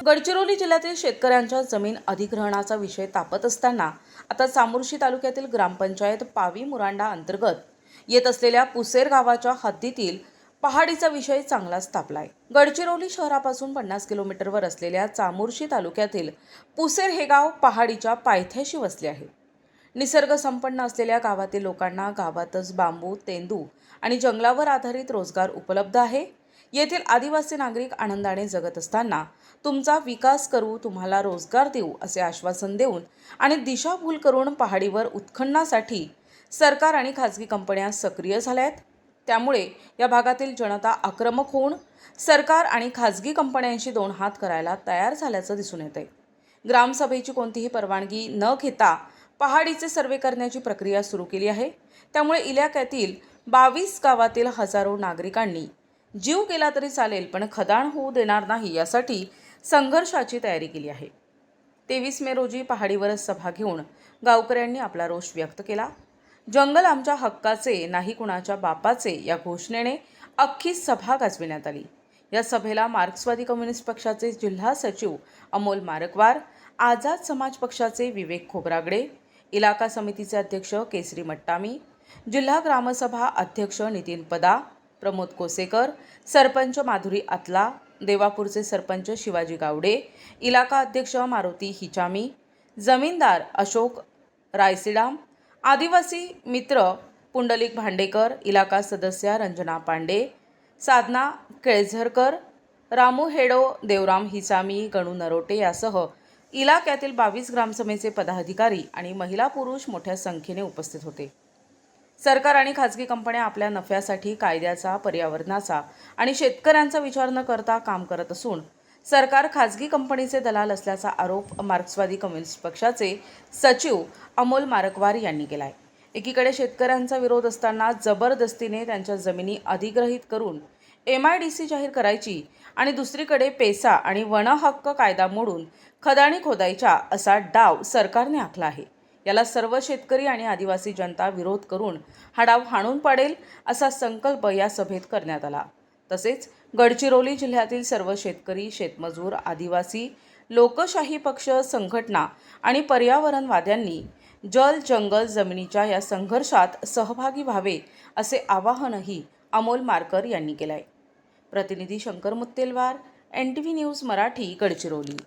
गडचिरोली जिल्ह्यातील शेतकऱ्यांच्या जमीन अधिग्रहणाचा विषय तापत असताना आता चामोर्शी तालुक्यातील ग्रामपंचायत पावी मुरांडा अंतर्गत येत असलेल्या पुसेर गावाच्या हद्दीतील पहाडीचा विषय चांगलाच तापलाय। गडचिरोली शहरापासून 50 किलोमीटरवर असलेल्या चामोर्शी तालुक्यातील पुसेर हे गाव पहाडीच्या पायथ्याशी वसले आहे। निसर्ग संपन्न असलेल्या गावातील लोकांना गावातच बांबू, तेंदू आणि जंगलावर आधारित रोजगार उपलब्ध आहे। येथील आदिवासी नागरिक आनंदाने जगत असताना तुमचा विकास करू, तुम्हाला रोजगार देऊ असे आश्वासन देऊन आणि दिशाभूल करून पहाडीवर उत्खननासाठी सरकार आणि खासगी कंपन्या सक्रिय झाल्या आहेत। त्यामुळे या भागातील जनता आक्रमक होऊन सरकार आणि खासगी कंपन्यांशी दोन हात करायला तयार झाल्याचं दिसून येतंय। ग्रामसभेची कोणतीही परवानगी न घेता पहाडीचे सर्वे करण्याची प्रक्रिया सुरू केली आहे। त्यामुळे इलाक्यातील 22 गावातील हजारो नागरिकांनी जीव गेला तरी चालेल पण खदान होऊ देणार नाही यासाठी संघर्षाची तयारी केली आहे। 23 मे रोजी पहाडीवरच सभा घेऊन गावकऱ्यांनी आपला रोष व्यक्त केला। जंगल आमच्या हक्काचे नाही कुणाच्या बापाचे या घोषणेने अख्खी सभा गाजविण्यात आली। या सभेला मार्क्सवादी कम्युनिस्ट पक्षाचे जिल्हा सचिव अमोल मारकवार, आझाद समाज पक्षाचे विवेक खोब्रागडे, इलाका समितीचे अध्यक्ष केसरी मट्टामी, जिल्हा ग्रामसभा अध्यक्ष नितीन पदा, प्रमोद कोसेकर, सरपंच माधुरी आतला, देवापूरचे सरपंच शिवाजी गावडे, इलाका अध्यक्ष मारुती हिचामी, जमीनदार अशोक रायसिडाम, आदिवासी मित्र पुंडलिक भांडेकर, इलाका सदस्य रंजना पांडे, साधना केळझरकर, रामू हेडो, देवराम हिचामी, गणू नरोटे यासह इलाक्यातील 22 ग्रामसभेचे पदाधिकारी आणि महिला पुरुष मोठ्या संख्येने उपस्थित होते। सरकार आणि खासगी कंपन्या आपल्या नफ्यासाठी कायद्याचा, पर्यावरणाचा आणि शेतकऱ्यांचा विचार न करता काम करत असून सरकार खासगी कंपनीचे दलाल असल्याचा आरोप मार्क्सवादी कम्युनिस्ट पक्षाचे सचिव अमोल मारकवार यांनी केला आहे। एकीकडे शेतकऱ्यांचा विरोध असताना जबरदस्तीने त्यांच्या जमिनी अधिग्रहित करून MIDC जाहीर करायची आणि दुसरीकडे पेसा आणि वन हक्क कायदा मोडून खदाणी खोदायच्या असा डाव सरकारने आखला आहे। याला सर्व शेतकरी आणि आदिवासी जनता विरोध करून हा डाव हाणून पाडेल असा संकल्प या सभेत करण्यात आला। तसेच गडचिरोली जिल्ह्यातील सर्व शेतकरी, शेतमजूर, आदिवासी, लोकशाही पक्ष संघटना आणि पर्यावरणवाद्यांनी जल जंगल जमिनीच्या या संघर्षात सहभागी व्हावे असे आवाहनही अमोल मारकर यांनी केले आहे। प्रतिनिधी शंकर मुत्तेलवार, NTV न्यूज मराठी, गडचिरोली।